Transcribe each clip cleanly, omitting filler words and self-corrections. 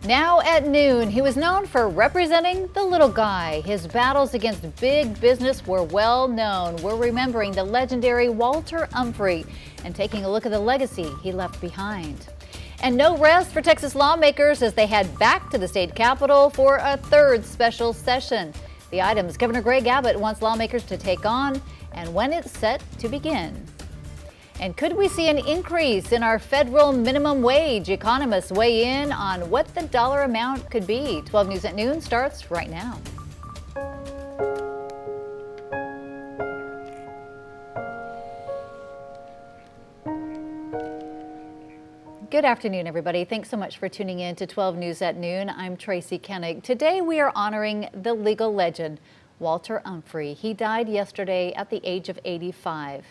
Now at noon, he was known for representing the little guy. His battles against big business were well known. We're remembering the legendary Walter Umphrey and taking a look at the legacy he left behind. And no rest for Texas lawmakers as they head back to the state capitol for a third special session. The items Governor Greg Abbott wants lawmakers to take on and when it's set to begin. And could we see an increase in our federal minimum wage? Economists weigh in on what the dollar amount could be. 12 News at Noon starts right now. Good afternoon, everybody. Thanks so much for tuning in to 12 News at Noon. I'm Tracy Koenig. Today we are honoring the legal legend, Walter Umphrey. He died yesterday at the age of 85.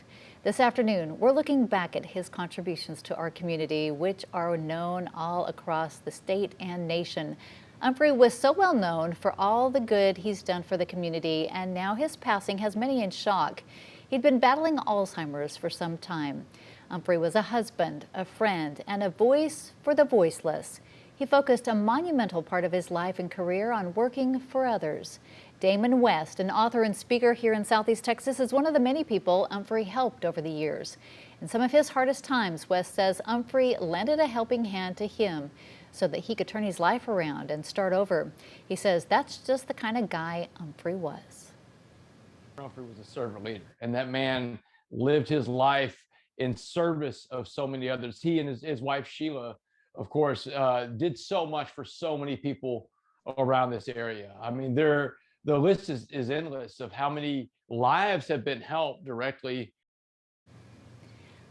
This afternoon, we're looking back at his contributions to our community, which are known all across the state and nation. Umphrey was so well known for all the good he's done for the community, and now his passing has many in shock. He'd been battling Alzheimer's for some time. Umphrey was a husband, a friend, and a voice for the voiceless. He focused a monumental part of his life and career on working for others. Damon West, an author and speaker here in Southeast Texas, is one of the many people Umphrey helped over the years. In some of his hardest times, West says Umphrey lended a helping hand to him so that he could turn his life around and start over. He says that's just the kind of guy Umphrey was. Umphrey was a servant leader, and that man lived his life in service of so many others. He and his wife, Sheila, of course, did so much for so many people around this area. I mean, the list is endless of how many lives have been helped directly.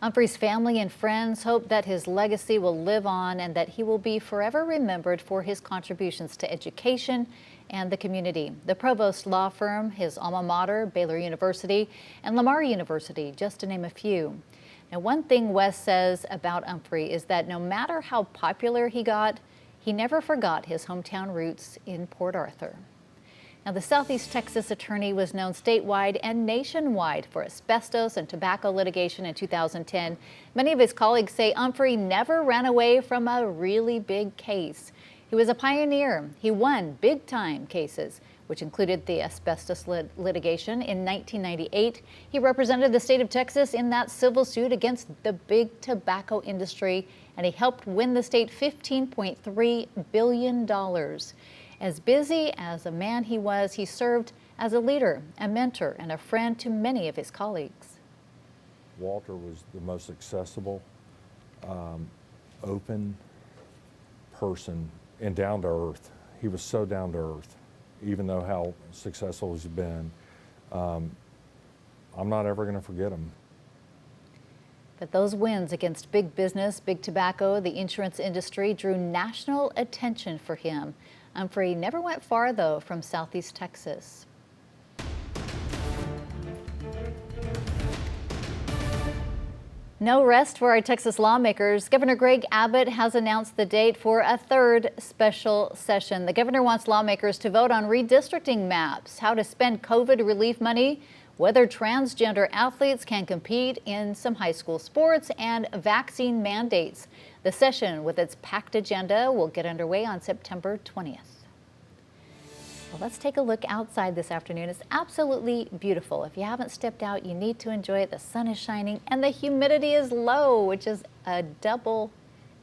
Umphrey's family and friends hope that his legacy will live on and that he will be forever remembered for his contributions to education and the community. The Provost Law Firm, his alma mater, Baylor University, and Lamar University, just to name a few. Now, one thing West says about Umphrey is that no matter how popular he got, he never forgot his hometown roots in Port Arthur. Now, the Southeast Texas attorney was known statewide and nationwide for asbestos and tobacco litigation in 2010. Many of his colleagues say Umphrey never ran away from a really big case. He was a pioneer. He won big-time cases, which included the asbestos litigation in 1998. He represented the state of Texas in that civil suit against the big tobacco industry, and he helped win the state $15.3 billion. As busy as a man he was, he served as a leader, a mentor, and a friend to many of his colleagues. Walter was the most accessible, open person and down to earth. He was so down to earth, even though how successful he's been. I'm not ever going to forget him. But those wins against big business, big tobacco, the insurance industry drew national attention for him. Umphrey never went far, though, from Southeast Texas. No rest for our Texas lawmakers. Governor Greg Abbott has announced the date for a third special session. The governor wants lawmakers to vote on redistricting maps, how to spend COVID relief money, whether transgender athletes can compete in some high school sports, and vaccine mandates. The session, with its packed agenda, will get underway on September 20th. Well, let's take a look outside this afternoon. It's absolutely beautiful. If you haven't stepped out, you need to enjoy it. The sun is shining and the humidity is low, which is a double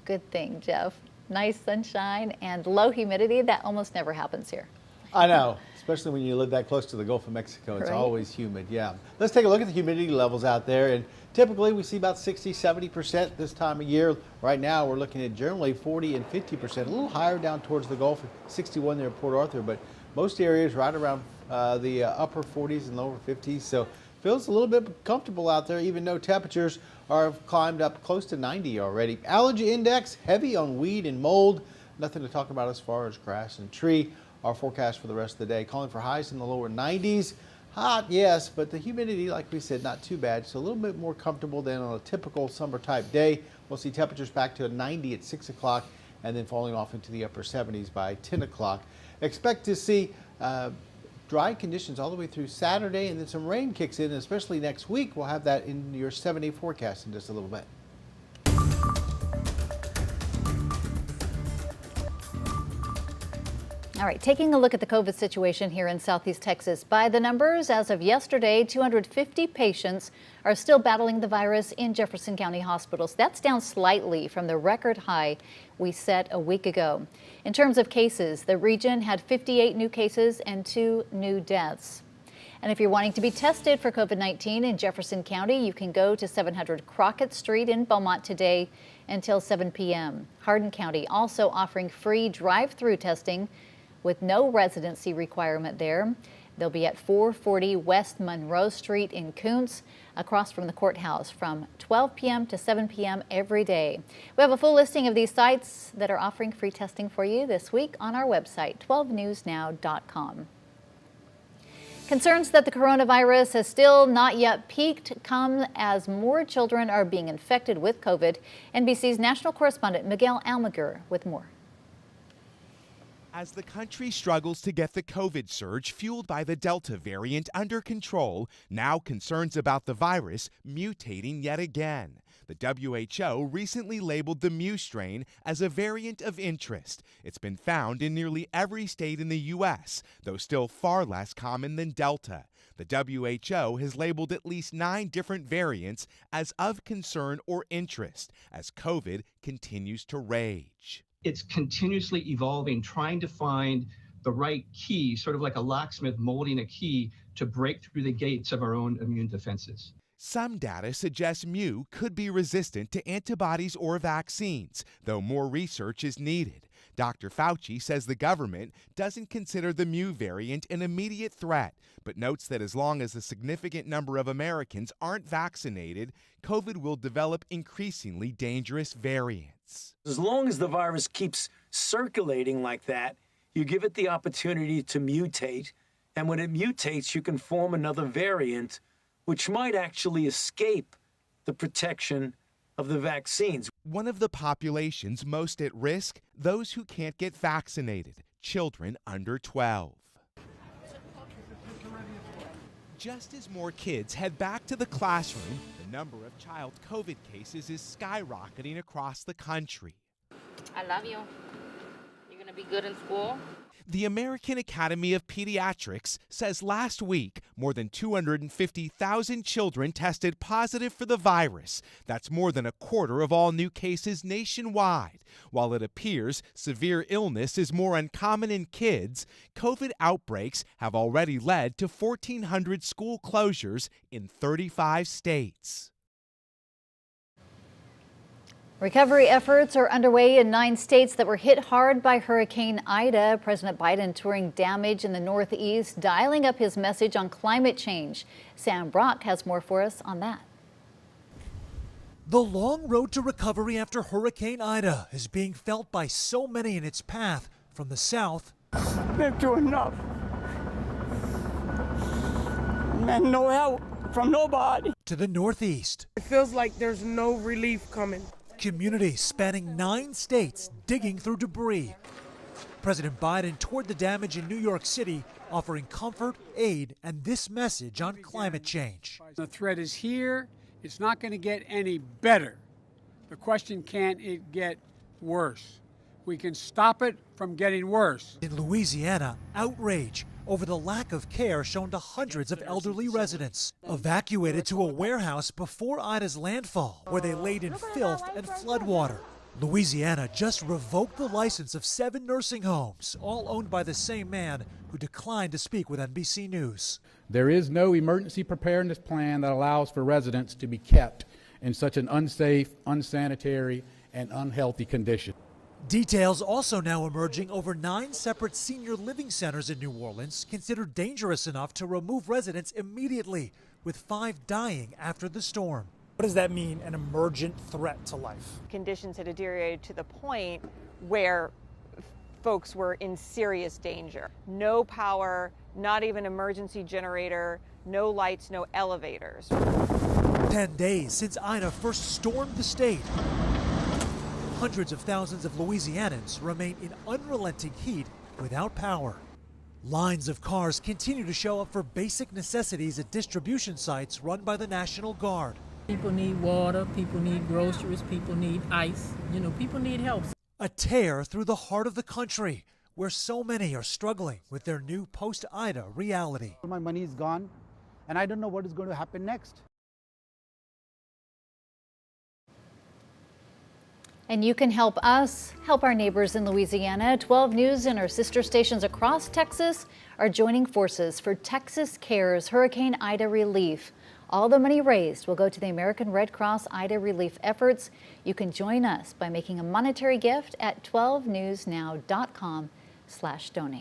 good thing, Jeff. Nice sunshine and low humidity. That almost never happens here. I know, especially when you live that close to the Gulf of Mexico. It's always humid, yeah. Let's take a look at the humidity levels out there. And typically we see about 60–70% this time of year. Right now we're looking at generally 40 and 50%, a little higher down towards the Gulf, 61 there at Port Arthur, but most areas right around the upper 40s and lower 50s. So feels a little bit comfortable out there, even though temperatures are climbed up close to 90 already. Allergy index heavy on weed and mold. Nothing to talk about as far as grass and tree. Our forecast for the rest of the day calling for highs in the lower 90s. Hot, yes, but the humidity, like we said, not too bad. So a little bit more comfortable than on a typical summer type day. We'll see temperatures back to a 90 at 6 o'clock and then falling off into the upper 70s by 10 o'clock. Expect to see dry conditions all the way through Saturday, and then some rain kicks in, especially next week. We'll have that in your 7-day forecast in just a little bit. All right, taking a look at the COVID situation here in Southeast Texas. By the numbers, as of yesterday, 250 patients are still battling the virus in Jefferson County hospitals. That's down slightly from the record high we set a week ago. In terms of cases, the region had 58 new cases and 2 new deaths. And if you're wanting to be tested for COVID-19 in Jefferson County, you can go to 700 Crockett Street in Beaumont today until 7 p.m. Hardin County also offering free drive-through testing with no residency requirement there. They'll be at 440 West Monroe Street in Kuntz, across from the courthouse, from 12 p.m. to 7 p.m. every day. We have a full listing of these sites that are offering free testing for you this week on our website, 12newsnow.com. Concerns that the coronavirus has still not yet peaked come as more children are being infected with COVID. NBC's national correspondent Miguel Almaguer with more. As the country struggles to get the COVID surge fueled by the Delta variant under control, now concerns about the virus mutating yet again. The WHO recently labeled the Mu strain as a variant of interest. It's been found in nearly every state in the U.S., though still far less common than Delta. The WHO has labeled at least 9 different variants as of concern or interest as COVID continues to rage. It's continuously evolving, trying to find the right key, sort of like a locksmith molding a key to break through the gates of our own immune defenses. Some data suggests Mu could be resistant to antibodies or vaccines, though more research is needed. Dr. Fauci says the government doesn't consider the Mu variant an immediate threat, but notes that as long as a significant number of Americans aren't vaccinated, COVID will develop increasingly dangerous variants. As long as the virus keeps circulating like that, you give it the opportunity to mutate, and when it mutates, you can form another variant, which might actually escape the protection of the vaccines. One of the populations most at risk, those who can't get vaccinated, children under 12. Just as more kids head back to the classroom, the number of child COVID cases is skyrocketing across the country. I love you. You're going to be good in school? The American Academy of Pediatrics says last week more than 250,000 children tested positive for the virus. That's more than a quarter of all new cases nationwide. While it appears severe illness is more uncommon in kids, COVID outbreaks have already led to 1,400 school closures in 35 states. Recovery efforts are underway in 9 states that were hit hard by Hurricane Ida. President Biden touring damage in the Northeast, dialing up his message on climate change. Sam Brock has more for us on that. The long road to recovery after Hurricane Ida is being felt by so many in its path from the south. Been through enough. And no help from nobody. To the Northeast. It feels like there's no relief coming. Communities spanning 9 states digging through debris. President Biden toured the damage in New York City, offering comfort, aid, and this message on climate change. The threat is here. It's not going to get any better. The question, can it get worse? We can stop it from getting worse. In Louisiana, outrage over the lack of care shown to hundreds of elderly residents, evacuated to a warehouse before Ida's landfall, where they laid in filth and floodwater. Louisiana just revoked the license of 7 nursing homes, all owned by the same man who declined to speak with NBC News. There is no emergency preparedness plan that allows for residents to be kept in such an unsafe, unsanitary, and unhealthy condition. Details also now emerging over 9 separate senior living centers in New Orleans considered dangerous enough to remove residents immediately, with 5 dying after the storm. What does that mean, an emergent threat to life? Conditions had deteriorated to the point where folks were in serious danger. No power, not even emergency generator, no lights, no elevators. 10 days since Ida first stormed the state. Hundreds of thousands of Louisianans remain in unrelenting heat without power. Lines of cars continue to show up for basic necessities at distribution sites run by the National Guard. People need water, people need groceries, people need ice, people need help. A tear through the heart of the country, where so many are struggling with their new post-Ida reality. My money is gone, and I don't know what is going to happen next. And you can help us help our neighbors in Louisiana. 12 News and our sister stations across Texas are joining forces for Texas Cares Hurricane Ida relief. All the money raised will go to the American Red Cross Ida relief efforts. You can join us by making a monetary gift at 12newsnow.com/donate.